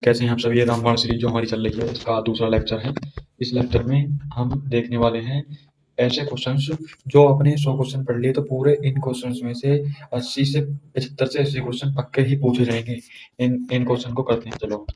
कैसे हैं आप सभी। ये रामबाण सीरीज जो हमारी चल रही है इसका दूसरा लेक्चर है। इस लेक्चर में हम देखने वाले हैं ऐसे क्वेश्चंस जो अपने 100 क्वेश्चन पढ़ लिए तो पूरे इन क्वेश्चंस में से 80 से 75 से 80 क्वेश्चन पक्के ही पूछे जाएंगे। इन क्वेश्चन को करते हैं चलो।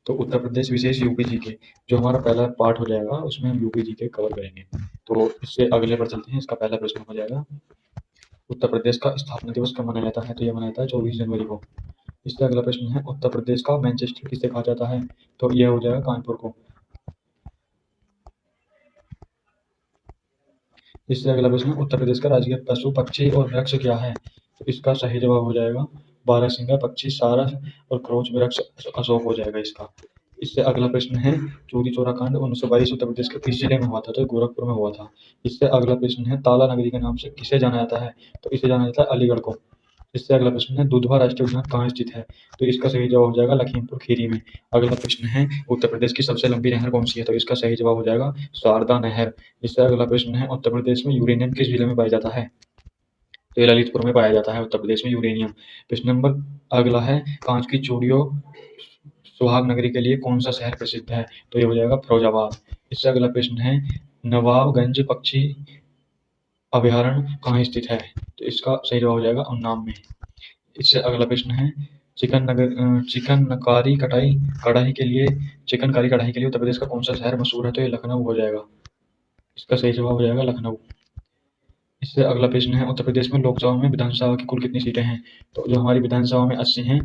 तो उत्तर प्रदेश विशेष यूपी जी के जो हमारा पहला पार्ट हो जाएगा उसमें हम यूपी जी के कवर करेंगे। तो इससे अगले पर चलते हैं। इसका पहला प्रश्न हो जाएगा उत्तर प्रदेश का स्थापना दिवस कब मनाया जाता है। तो ये मनाया जाता है 24 जनवरी को। इससे अगला प्रश्न है उत्तर प्रदेश का मैनचेस्टर किसे कहा जाता है। तो यह हो जाएगा कानपुर को। इससे अगला प्रश्न उत्तर प्रदेश का राजकीय पशु पक्षी और वृक्ष क्या है। तो इसका सही जवाब हो जाएगा बारहसिंगा पक्षी सारस और क्रोच वृक्ष अशोक हो जाएगा इसका। इससे अगला प्रश्न है चौरी चौरा कांड 1922 उत्तर प्रदेश के किस जिले में हुआ था। तो गोरखपुर में हुआ था। इससे अगला प्रश्न है ताला नगरी के नाम से किसे जाना जाता है। तो इसे जाना जाता है अलीगढ़ को। इससे अगला प्रश्न है दुधवा राष्ट्रीय उद्यान कहाँ स्थित है। तो इसका सही जवाब हो जाएगा लखीमपुर खीरी में। अगला प्रश्न है उत्तर प्रदेश की सबसे लंबी नहर कौन सी है। तो इसका सही जवाब हो जाएगा शारदा नहर। इससे अगला प्रश्न है उत्तर प्रदेश में यूरेनियम किस जिले में पाया जाता है। तो ये ललितपुर में पाया जाता है उत्तर प्रदेश में यूरेनियम। प्रश्न नंबर अगला है कांच की चूड़ियों सुहाग नगरी के लिए कौन सा शहर प्रसिद्ध है। तो ये हो जाएगा फिरोजाबाद। इससे अगला प्रश्न है नवाबगंज पक्षी अभयारण्य कहाँ स्थित है। तो इसका सही जवाब हो जाएगा उन्नाव में। इससे अगला प्रश्न है चिकनकारी कढ़ाई के लिए उत्तर प्रदेश का कौन सा शहर मशहूर है। तो ये लखनऊ हो जाएगा। इसका सही जवाब हो जाएगा लखनऊ। इससे अगला प्रश्न है उत्तर प्रदेश में लोकसभा में विधानसभा की कुल कितनी सीटें हैं। तो जो हमारी विधानसभा में 80 हैं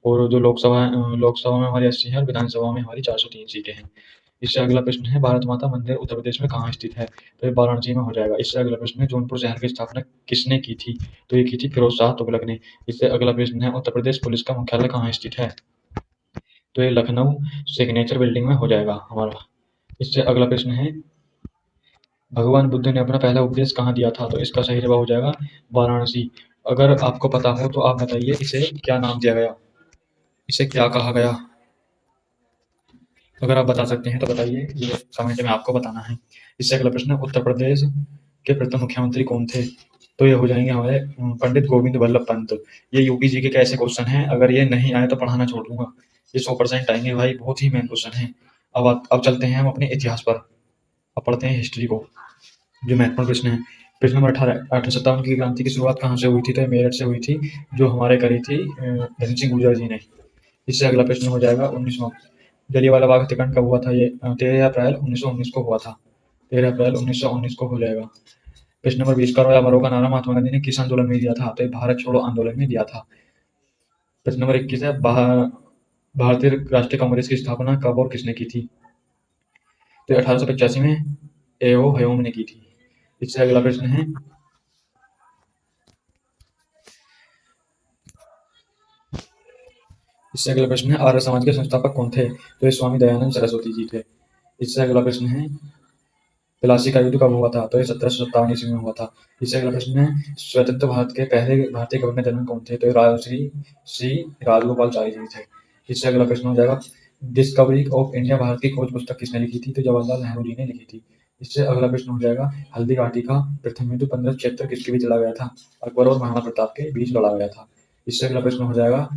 और जो लोकसभा में हमारी 80 है और विधानसभा में हमारी 403 सीटें हैं। इससे अगला प्रश्न है भारत माता मंदिर उत्तर प्रदेश में कहाँ स्थित है। तो ये वाराणसी में हो जाएगा। इससे अगला प्रश्न है जौनपुर शहर की स्थापना किसने की थी। तो ये की थी फिरोज शाह तुगलक ने। इससे अगला प्रश्न है उत्तर प्रदेश पुलिस का मुख्यालय कहाँ स्थित है। तो ये लखनऊ सिग्नेचर बिल्डिंग में हो जाएगा हमारा। इससे अगला प्रश्न है भगवान बुद्ध ने अपना पहला उपदेश कहाँ दिया था। तो इसका सही जवाब हो जाएगा वाराणसी। अगर आपको पता हो तो आप बताइए इसे क्या नाम दिया गया, इसे क्या कहा गया। अगर आप बता सकते हैं तो बताइए, ये कमेंट में आपको बताना है। इससे अगला प्रश्न है उत्तर प्रदेश के प्रथम मुख्यमंत्री कौन थे। तो ये हो जाएंगे हमारे पंडित गोविंद वल्लभ पंत। ये यूपी जी के कैसे क्वेश्चन हैं, अगर ये नहीं आए तो पढ़ाना छोड़ दूंगा। ये 100% आएंगे भाई, बहुत ही मेन क्वेश्चन है। अब चलते हैं हम अपने इतिहास पर। अब पढ़ते हैं हिस्ट्री को जो महत्वपूर्ण प्रश्न है। प्रश्न नंबर 1857 की क्रांति की शुरुआत कहाँ से हुई थी। तो ये मेरठ से हुई थी, जो हमारे करी थी धन सिंह गुर्जर जी ने। इससे अगला प्रश्न हो जाएगा 1900 जलियांवाला बाग हत्याकांड कब हुआ था। ये 13 अप्रैल 1919 को हुआ था। 13 अप्रैल 1919 को हो जाएगा। प्रश्न नंबर 20 करो या मरो का नारा महात्मा गांधी ने किस आंदोलन में दिया था। तो ये भारत छोड़ो आंदोलन में दिया था। प्रश्न नंबर 21 है भारतीय राष्ट्रीय कांग्रेस की स्थापना कब और किसने की थी। तो 1885 में एओ हयोम ने की थी। इससे अगला प्रश्न है आर्य समाज के संस्थापक कौन थे। तो ये स्वामी दयानंद सरस्वती जी थे। इससे अगला प्रश्न है प्लासी का युद्ध कब हुआ था। तो ये 1757 ईस्वी में हुआ था। इससे अगला प्रश्न है स्वतंत्र भारत के पहले भारतीय गवर्नर जनरल कौन थे। तो ये श्री राजगोपालचारी जी थे। इससे अगला प्रश्न हो जाएगा डिस्कवरी ऑफ इंडिया भारत की खोज पुस्तक किसने लिखी थी। तो जवाहरलाल नेहरू जी ने लिखी थी। इससे अगला प्रश्न हो जाएगा हल्दी घाटी का प्रथम युद्ध 1576 किसके बीच लड़ा गया था। अकबर और महाराणा प्रताप के बीच लड़ा गया था। इससे अगला प्रश्न हो जाएगा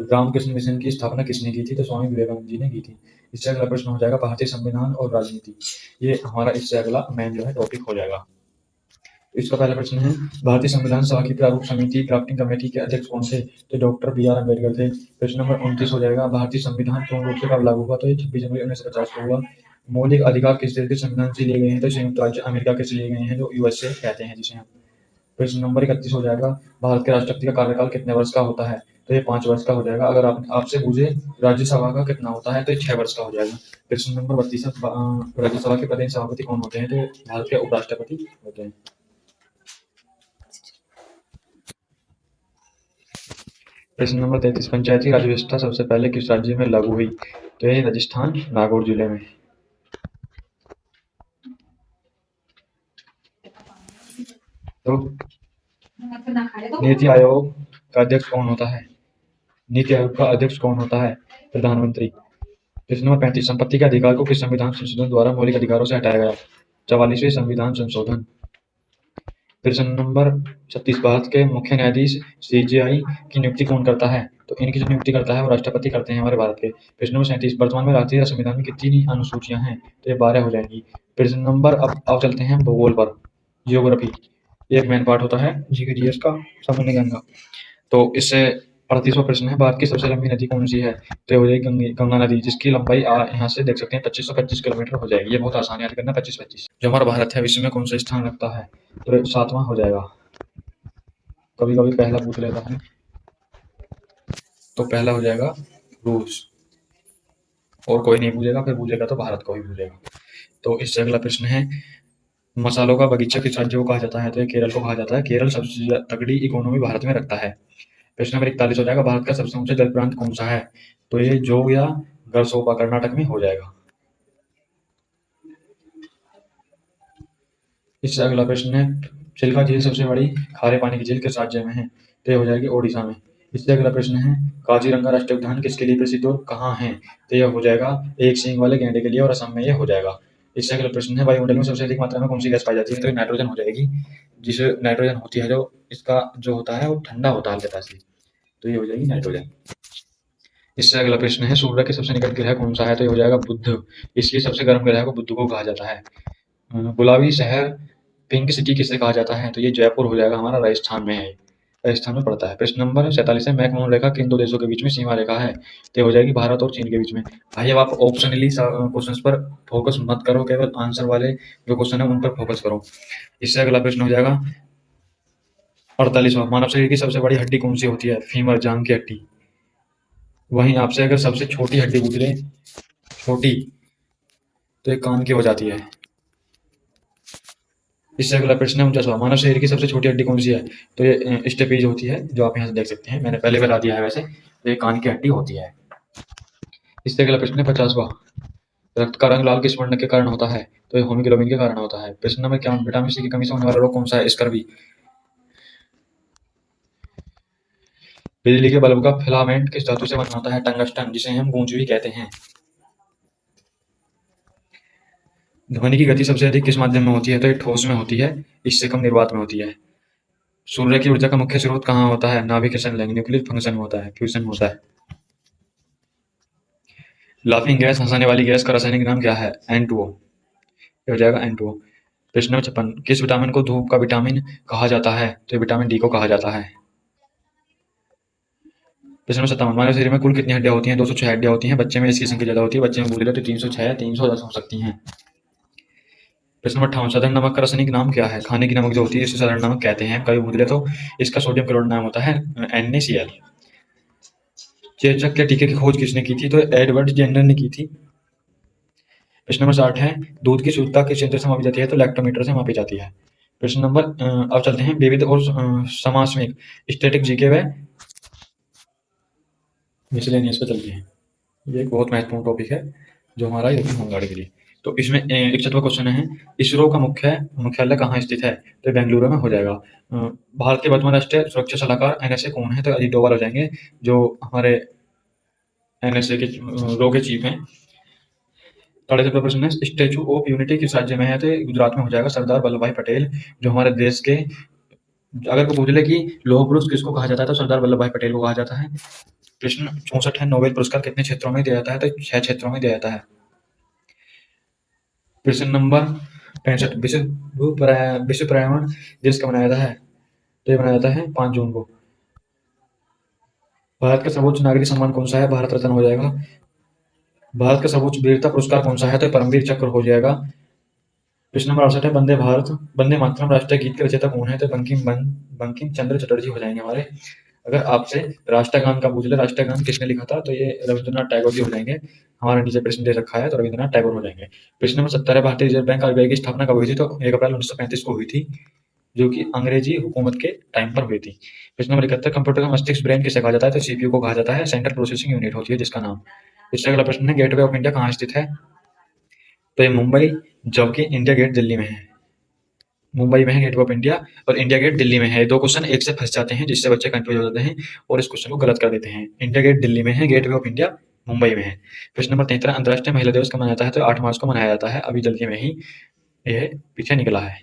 रामकृष्ण मिशन की स्थापना किसने की थी। तो स्वामी विवेकानंद जी ने की थी। इससे अगला प्रश्न हो जाएगा भारतीय संविधान और राजनीति। ये हमारा इससे अगला मेन जो है टॉपिक हो जाएगा। इसका पहला प्रश्न है भारतीय संविधान सभा की प्रारूप समिति ड्राफ्टिंग कमेटी के अध्यक्ष कौन थे। तो डॉक्टर BR अम्बेडकर थे। प्रश्न नंबर 29 हो जाएगा भारतीय संविधान पूर्ण रूप से कब लागू हुआ। तो ये 26 जनवरी 1950 को हुआ। मौलिक अधिकार किस देश के संविधान से लिए गए हैं। तो संयुक्त राज्य अमेरिका के से लिए गए हैं, जो USA कहते हैं जिसे हम। प्रश्न नंबर 31 हो जाएगा भारत के राष्ट्रपति का कार्यकाल कितने वर्ष का होता है। तो ये 5 वर्ष का हो जाएगा। अगर आपसे पूछे राज्यसभा का कितना होता है तो ये 6 वर्ष का हो जाएगा। प्रश्न नंबर 32 राज्यसभा के प्रदेश सभापति कौन होते हैं। तो भारत के उपराष्ट्रपति होते हैं। प्रश्न नंबर 33 पंचायती राज व्यवस्था सबसे पहले किस राज्य में लागू हुई। तो ये राजस्थान नागौर जिले में। तो नीति आयोग का अध्यक्ष कौन होता है। नीति आयोग का अध्यक्ष कौन होता है। प्रधानमंत्री। प्रश्न नंबर 35 संपत्ति के अधिकार को किस संविधान संशोधन द्वारा मौलिक अधिकारों से हटाया गया। 44वें संविधान संशोधन। प्रश्न नंबर 36 भारत के मुख्य न्यायाधीश CJI की नियुक्ति कौन करता है। तो इनकी जो नियुक्ति करता है वो राष्ट्रपति करते हैं हमारे भारत के। प्रश्न नंबर 37, वर्तमान में राष्ट्रीय संविधान में कितनी अनुसूचियां हैं? तो ये 12 हो जाएंगी। प्रश्न नंबर अब चलते हैं भूगोल पर, जियोग्राफी। ये एक मेन पार्ट होता है जीके जीएस का, सामान्य ज्ञान का। तो इससे 38वां प्रश्न है, भारत की सबसे लंबी नदी कौन सी है? तो ये हो जाएगी गंगा नदी, जिसकी लंबाई यहाँ से देख सकते हैं 2525 किलोमीटर हो जाएगी। ये बहुत आसान याद करना, 2525। जो हमारा भारत है विश्व में कौन सा स्थान रखता है? तो 7वां हो जाएगा। कभी कभी पहला पूछ लेता है, तो पहला हो जाएगा रूस, और कोई नहीं पूछेगा, फिर पूछेगा तो भारत को ही पूछेगा। तो इससे अगला प्रश्न है, मसालों का बगीचा किस राज्य को कहा जाता है? तो ये केरल को कहा जाता है। केरल सबसे तगड़ी इकोनॉमी भारत में रखता है। प्रश्न नंबर 41 हो जाएगा, भारत का सबसे ऊंचा जल प्रांत कौन सा है? तो ये जोग या गरसोपा कर्नाटक में हो जाएगा। इससे अगला प्रश्न है, चिल्का झील सबसे बड़ी खारे पानी की झील किस राज्य में है? तो ये हो जाएगी ओडिशा में। इससे अगला प्रश्न है, काजीरंगा राष्ट्रीय उद्यान किसके लिए प्रसिद्ध और कहाँ है? तो यह हो जाएगा एक सींग वाले गैंडे के लिए, और असम में यह हो जाएगा। इससे अगला प्रश्न है, वायुमंडल में सबसे अधिक मात्रा में कौन सी गैस पाई जाती है? तो नाइट्रोजन हो जाएगी। जिस नाइट्रोजन होती है, जो इसका जो होता है वो ठंडा होता है हल्के से, तो ये हो जाएगी नाइट्रोजन। इससे अगला प्रश्न है, सूर्य के सबसे निकट ग्रह कौन सा है? तो ये हो जाएगा बुध। इसलिए सबसे गर्म ग्रह को बुध को कहा जाता है। गुलाबी शहर पिंक सिटी किसे कहा जाता है? तो ये जयपुर हो जाएगा, हमारा राजस्थान में है, राजस्थान में पड़ता है। प्रश्न नंबर 47 है, मैकमोहन रेखा किन दो देशों के बीच में सीमा रेखा है? तो हो जाएगी भारत और चीन के बीच में। भाई अब आप ऑप्शनली क्वेश्चंस पर फोकस मत करो, केवल आंसर वाले जो क्वेश्चन है उन पर फोकस करो। इससे अगला प्रश्न हो जाएगा 48वां, मानव शरीर की सबसे बड़ी हड्डी कौन सी होती है? फीमर, जांग की हड्डी। वहीं आपसे अगर सबसे छोटी हड्डी पूछ ले, छोटी, तो एक कान की हो जाती है। इससे अगला प्रश्न है 49वां, मानव शरीर की सबसे छोटी हड्डी कौन सी है? तो ये स्टेपीज होती है, जो आप यहाँ से देख सकते हैं, मैंने पहले बता दिया है वैसे, तो ये कान की हड्डी होती है। इससे अगला प्रश्न है 50वां, रक्त का रंग लाल किस वर्ण के कारण होता है? तो ये हीमोग्लोबिन के कारण होता है। प्रश्न नंबर 51, विटामिन सी की कमी से होने वाला रोग कौन सा है? स्कर्वी। बिजली के बल्ब का फिलामेंट किस धातु से बना होता है? टंगस्टन, जिसे हम गूंज भी कहते हैं। ध्वनि की गति सबसे अधिक किस माध्यम में होती है? तो ये ठोस में होती है, इससे कम निर्वात में होती है। सूर्य की ऊर्जा का मुख्य स्रोत कहाँ होता है? नाभिक संलयन, न्यूक्लियर फंक्शन होता है, फ्यूजन होता है। लाफिंग गैस, हंसाने वाली गैस का रासायनिक नाम क्या है? N2O। ये हो जाएगा N2O। प्रश्न नंबर 56, किस विटामिन को धूप का विटामिन कहा जाता है? तो विटामिन डी को कहा जाता है। प्रश्न नंबर 57, मानव शरीर में कुल कितनी हड्डियां होती हैं? 206 हड्डियां होती हैं। बच्चे में इसकी संख्या ज्यादा होती है, बच्चे में बोले तो 306 310 हो सकती हैं। प्रश्न नंबर 58, साधारण नमक का रासायनिक नाम क्या है? खाने की नमक जो होती है इसे साधारण नमक कहते हैं, कभी बोले तो इसका सोडियम क्लोराइड नाम होता है NaCl। चेचक के टीके की खोज किसने की थी? तो एडवर्ड जेनर ने की थी। प्रश्न नंबर 60 है, दूध की शुद्धता किस यंत्र से मापी जाती है? तो लैक्टोमीटर से मापी जाती है। प्रश्न नंबर अब चलते हैं विविध और समासमिक, स्टैटिक जीके व मिसलेनियस पे चलते हैं। ये एक बहुत महत्वपूर्ण टॉपिक है जो हमारा यूपी होमगार्ड के लिए। तो इसमें 61वां क्वेश्चन है, इसरो का मुख्यालय कहाँ स्थित है? तो बेंगलुरु में हो जाएगा। भारत के वर्तमान राष्ट्रीय सुरक्षा सलाहकार NSA कौन है? तो अजीत डोभाल हो जाएंगे, जो हमारे NSA के रो के चीफ हैं। 63वां प्रश्न है, स्टैचू ऑफ यूनिटी किस राज्य में है? तो गुजरात में हो जाएगा। सरदार वल्लभ भाई पटेल, जो हमारे देश के, अगर कोई पूछ ले कि लौह पुरुष किसको कहा जाता है, तो सरदार वल्लभ भाई पटेल को कहा जाता है। प्रश्न 64 है, नोबेल पुरस्कार कितने क्षेत्रों में दिया जाता है? तो 6 क्षेत्रों में दिया जाता है। प्रश्न नंबर 65, विश्व पर्यावरण दिवस कब मनाया जाता है? तो ये मनाया जाता है 5 जून को। भारत का सर्वोच्च नागरिक सम्मान कौन सा है? भारत रत्न हो जाएगा। भारत का सर्वोच्च वीरता पुरस्कार कौन सा है? तो परमवीर चक्र हो जाएगा। प्रश्न नंबर 68 है, वंदे मातरम राष्ट्रीय गीत के रचयिता कौन है? तो बंकिम चंद्र चटर्जी हो जाएंगे हमारे। अगर आपसे राष्ट्रगान का पूछ ले, राष्ट्रगान किसने लिखा था? तो ये रविंद्रनाथ टैगोर जी हो जाएंगे। हमारा नीचे प्रश्न दे रखा है, तो रविंद्रनाथ टैगोर हो जाएंगे। प्रश्न नंबर 70 है, भारतीय रिजर्व बैंक RBI की स्थापना कब हुई थी? तो 1 अप्रैल 1935 को हुई थी, जो कि अंग्रेजी हुकूमत के टाइम पर हुई थी। प्रश्न नंबर 71, कंप्यूटर का मस्तिष्क ब्रेन किसे कहा जाता है? तो CPU को कहा जाता है, सेंट्रल प्रोसेसिंग यूनिट होती है जिसका नाम। इससे अगला प्रश्न है, गेटवे ऑफ इंडिया कहाँ स्थित है? तो ये मुंबई, जबकि इंडिया गेट दिल्ली में है। मुंबई में है गेटवे ऑफ इंडिया, और इंडिया गेट दिल्ली में है। 2 क्वेश्चन एक से फंस जाते हैं, जिससे बच्चे कंफ्यूज हो जाते हैं और इस क्वेश्चन को गलत कर देते हैं। इंडिया गेट दिल्ली में है, गेटवे ऑफ इंडिया मुंबई में है। प्रश्न नंबर 73, अंतर्राष्ट्रीय महिला दिवस कब मनाया जाता है? तो 8 मार्च को मनाया जाता है, अभी जल्दी में ही ये पीछे निकला है।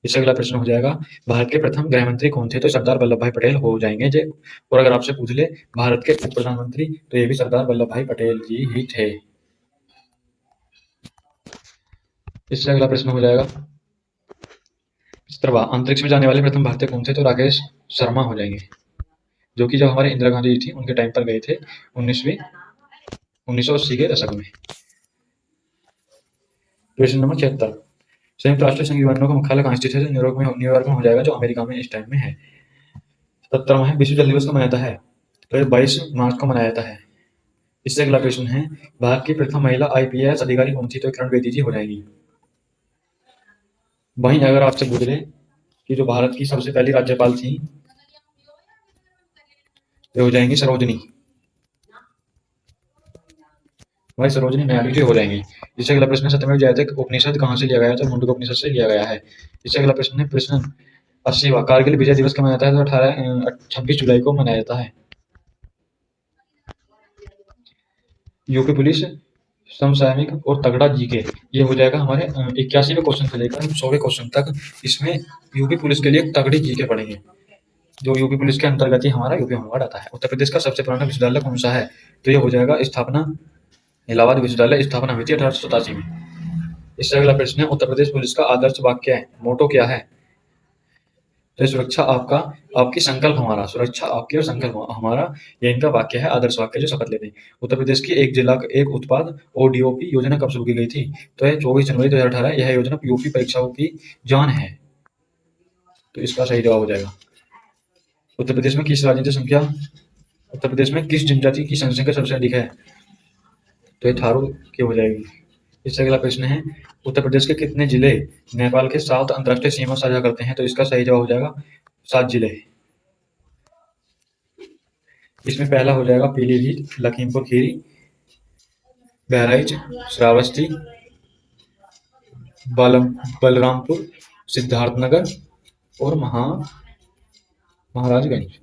इससे अगला प्रश्न हो जाएगा, भारत के प्रथम गृह मंत्री कौन थे? तो सरदार वल्लभ भाई पटेल हो जाएंगे जे। और अगर आपसे पूछ ले भारत के उप प्रधानमंत्री, तो ये भी सरदार वल्लभ भाई पटेल जी ही थे। इससे अगला प्रश्न हो जाएगा, चित्रवा अंतरिक्ष में जाने वाले प्रथम भारतीय कौन थे? तो राकेश शर्मा हो जाएंगे, जो कि जब हमारे इंदिरा गांधी जी थी उनके टाइम पर गए थे 1980 के दशक में। प्रश्न नंबर 76, संयुक्त राष्ट्र संघ यूएनओ का मुख्यालय कहाँ स्थित है? तो न्यूयॉर्क में हो जाएगा, जो अमेरिका में इस टाइम में है। 77वां है, विश्व जल दिवस कब मनाया जाता है? तो ये 22 मार्च को मनाया जाता है। इससे अगला प्रश्न है, भारत की प्रथम महिला आईपीएस अधिकारी कौन थी? तो किरण बेदी जी हो जाएंगी। वहीं अगर आपसे पूछ ले कि जो भारत की सबसे पहली राज्यपाल थी, तो हो जाएंगी सरोजनी, वही सरोजनी नायडू जी हो जाएंगी। इससे अगला प्रश्न, सत्यमेव जयते उपनिषद कहाँ से लिया गया? तो मुंडक उपनिषद से लिया गया है। इससे अगला प्रश्न है, प्रश्न 80वां, कारगिल विजय दिवस कब मनाया जाता है? तो 26 जुलाई को मनाया जाता है। यूपी पुलिस समसामयिक और तगड़ा जीके, ये हो जाएगा हमारे 81वें क्वेश्चन से लेकर 100वें क्वेश्चन तक। इसमें यूपी पुलिस के लिए तगड़ी जीके पढ़ेंगे, जो यूपी पुलिस के अंतर्गत ही हमारा यूपी होमगार्ड आता है। उत्तर प्रदेश का सबसे पुराना विश्वविद्यालय कौन सा है? तो ये हो जाएगा स्थापना, इलाहाबाद विश्वविद्यालय स्थापना हुई थी 1887 में। इससे अगला प्रश्न है, उत्तर प्रदेश पुलिस का आदर्श वाक्य है, मोटो क्या है? तो सुरक्षा आपका, आपकी संकल्प हमारा, सुरक्षा आपकी और संकल्प हमारा, ये इनका वाक्य है, आदर्श वाक्य जो शपथ लेते हैं। उत्तर प्रदेश की एक जिला एक उत्पाद ओडीओपी योजना कब शुरू की गई थी? तो यह 24 जनवरी 2018। यह योजना यूपी परीक्षाओं की जान है, तो इसका सही जवाब हो जाएगा। उत्तर प्रदेश में किस राजनीतिक संख्या, उत्तर प्रदेश में किस जनजाति की जनसंख्या सबसे अधिक है? तो ये थारू की हो जाएगी। इससे अगला प्रश्न है, उत्तर प्रदेश के कितने जिले नेपाल के साथ अंतर्राष्ट्रीय सीमा साझा करते हैं? तो इसका सही जवाब हो जाएगा 7 जिले। इसमें पहला हो जाएगा पीलीभीत, लखीमपुर खीरी, बहराइच, श्रावस्ती, बलरामपुर, सिद्धार्थनगर और महाराजगंज।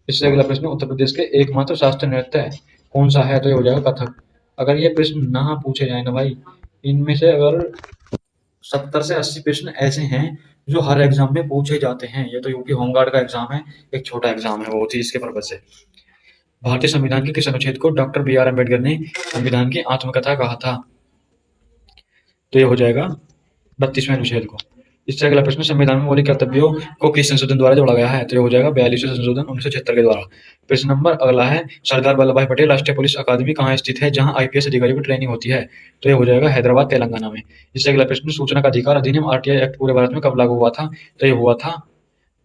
इससे अगला प्रश्न, उत्तर प्रदेश के एकमात्र शास्त्रीय नृत्य कौन सा है? तो ये हो जाएगा कथक। अगर ये प्रश्न ना पूछे जाए ना भाई, इनमें से अगर 70 से 80 प्रश्न ऐसे हैं जो हर एग्जाम में पूछे जाते हैं। ये तो यूपी होमगार्ड का एग्जाम है, एक छोटा एग्जाम है, वो थी इसके पर्पज से। भारतीय संविधान के किस अनुच्छेद को डॉक्टर बी आर अम्बेडकर ने संविधान की आत्मकथा कहा था? तो ये हो जाएगा 32वें अनुच्छेद को। इससे अगला प्रश्न, संविधान में मौलिक कर्तव्यों को किस संशोधन द्वारा जोड़ा गया है? तो ये हो जाएगा 42वें संशोधन 1976 के द्वारा। प्रश्न नंबर अगला है, सरदार वल्लभ भाई पटेल राष्ट्रीय पुलिस अकादमी कहाँ स्थित है जहां आईपीएस अधिकारियों की ट्रेनिंग होती है? तो ये हो जाएगा हैदराबाद तेलंगाना में। इससे अगला प्रश्न, सूचना का अधिकार अधिनियम आरटीआई एक्ट पूरे भारत में कब लागू हुआ था? तो ये हुआ था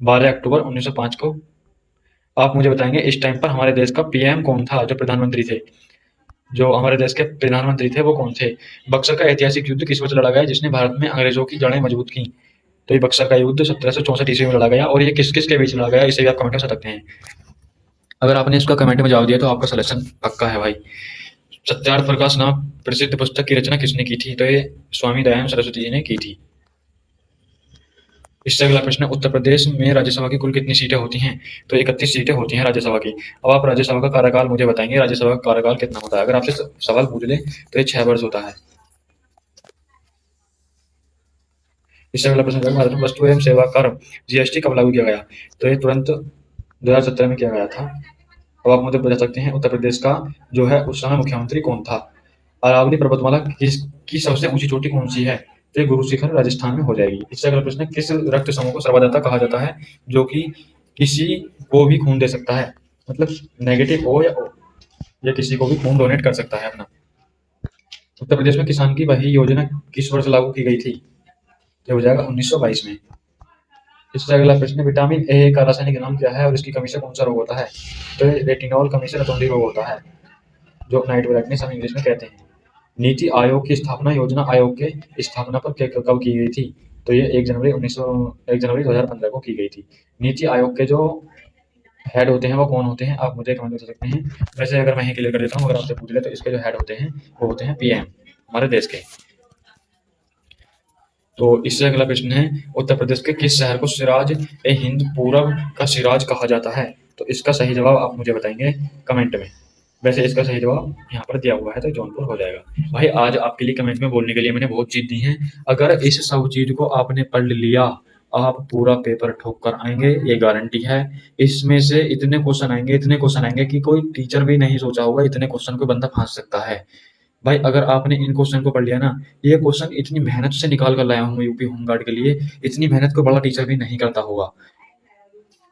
12 अक्टूबर 1905 को। आप मुझे बताएंगे इस टाइम पर हमारे देश का पीएम कौन था? जो प्रधानमंत्री थे, जो हमारे देश के प्रधानमंत्री थे वो कौन थे? बक्सर का ऐतिहासिक युद्ध किस वर्ष लड़ा गया जिसने भारत में अंग्रेजों की जड़ें मजबूत की? तो ये बक्सर का युद्ध 1764 ईस्वी में लड़ा गया। और ये किस किस के बीच लड़ा गया, इसे भी आप कमेंट में बता सकते हैं। अगर आपने इसका कमेंट में जवाब दिया तो आपका सिलेक्शन पक्का है भाई। सत्यार्थ प्रकाश नाम प्रसिद्ध पुस्तक की रचना किसने की थी? तो ये स्वामी दयानंद सरस्वती जी ने की थी। इससे अगला प्रश्न, उत्तर प्रदेश में राज्यसभा की कुल कितनी सीटें होती हैं? तो 31 सीटें होती हैं राज्यसभा की। अब आप राज्यसभा का कार्यकाल मुझे बताएंगे, राज्यसभा का कार्यकाल कितना होता है? अगर आपसे सवाल पूछ ले तो ये 6 वर्ष होता है। इससे अगला प्रश्न, भारत में वस्तु एवं सेवा कर जीएसटी कब लागू किया गया? तो ये तुरंत 2017 में किया गया था। अब आप मुझे बता सकते हैं उत्तर प्रदेश का जो है उस समय मुख्यमंत्री कौन था? अरावली पर्वतमाला की सबसे ऊंची चोटी कौन सी है? तो ये गुरु शिखर राजस्थान में हो जाएगी। इससे अगला प्रश्न, किस रक्त समूह को सर्वदाता कहा जाता है जो कि किसी को भी खून दे सकता है, मतलब नेगेटिव हो या O, या किसी को भी खून डोनेट कर सकता है अपना? उत्तर प्रदेश में किसान की वही योजना किस वर्ष लागू की गई थी? तो हो जाएगा 1922 में। इससे अगला प्रश्न, विटामिन ए का रासायनिक नाम क्या है और इसकी कमी से कौन सा रोग होता है? तो रेटिनॉल कमी से रतौंधी रोग होता है, जो नाइट ब्लाइंडनेस हम इंग्लिश में कहते हैं। नीति आयोग की स्थापना योजना आयोग के स्थापना पर कब की गई थी? तो ये 1 जनवरी 2015 को की गई थी। नीति आयोग के जो हेड होते हैं वो कौन होते हैं? आप मुझे कमेंट में बता सकते हैं। वैसे अगर मैं ही क्लियर कर देता हूँ, अगर आपसे पूछ ले तो इसके जो हेड होते हैं वो होते हैं पीएम हमारे देश के। तो इससे अगला प्रश्न है, उत्तर प्रदेश के किस शहर को सिराज ए हिंद पूरब का सिराज कहा जाता है? तो इसका सही जवाब आप मुझे बताएंगे कमेंट में। वैसे इसका सही जवाब यहाँ पर दिया हुआ है, तो जौनपुर हो जाएगा। भाई आज आपके लिए कमेंट में बोलने के लिए मैंने बहुत चीज दी है। अगर इस सब चीज को आपने पढ़ लिया, आप पूरा पेपर ठोक कर आएंगे, ये गारंटी है। इसमें से इतने क्वेश्चन आएंगे, इतने क्वेश्चन आएंगे कि कोई टीचर भी नहीं सोचा होगा इतने क्वेश्चन को बंदा फांस सकता है। भाई अगर आपने इन क्वेश्चन को पढ़ लिया ना, ये क्वेश्चन इतनी मेहनत से निकाल कर लाया हूँ मैं यूपी होमगार्ड के लिए, इतनी मेहनत को बड़ा टीचर भी नहीं करता होगा।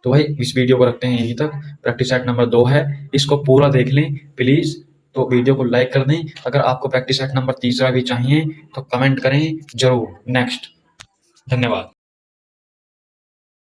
तो भाई इस वीडियो को रखते हैं यहीं तक। प्रैक्टिस सेट नंबर 2 है, इसको पूरा देख लें प्लीज। तो वीडियो को लाइक कर दें। अगर आपको प्रैक्टिस सेट नंबर तीसरा भी चाहिए तो कमेंट करें जरूर। नेक्स्ट। धन्यवाद।